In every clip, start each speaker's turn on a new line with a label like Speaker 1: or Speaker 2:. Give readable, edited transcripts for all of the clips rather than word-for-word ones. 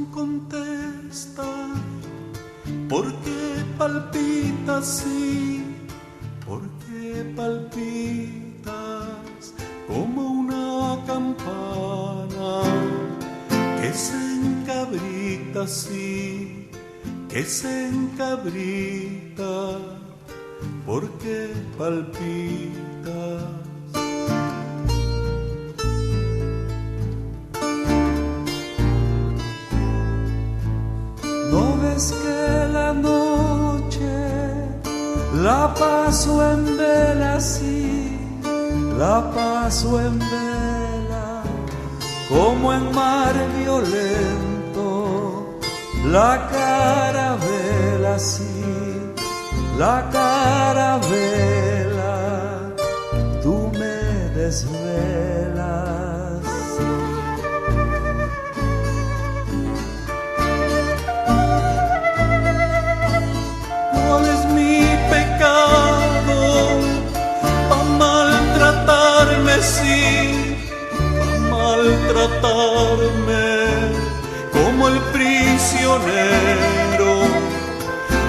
Speaker 1: contesta, ¿por qué palpita así? ¿Por qué palpitas como una campana que se encabrita así, que se encabrita? ¿Por qué palpitas? ¿No ves que la noche la paso en vela, sí, la paso en vela, como en mar violento, la carabela, sí, la carabela, tú me desvelas. ¿Cuál es mi pecado pa' maltratarme, sí, pa' maltratarme como el prisionero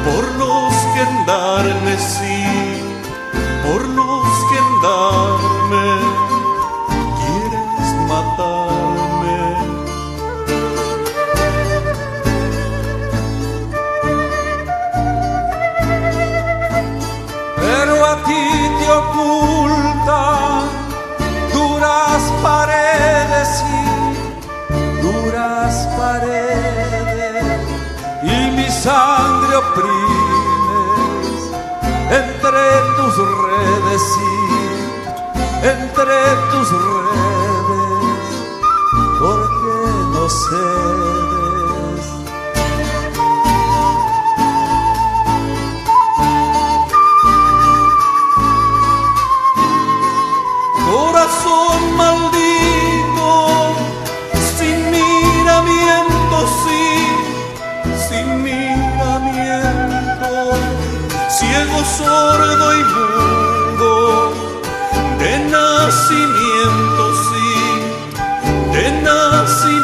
Speaker 1: por los gendarmes, sí, por los gendarmes quieres matarme? Pero a ti te ocultan duras paredes, sí, duras paredes, y mi sangre oprimes entre tus redes, sí, entre tus redes, porque no cedes. Corazón maldito, sin miramiento, sí, sin miramiento, ciego, sordo y mudo, de nacimiento, sí, de nacimiento.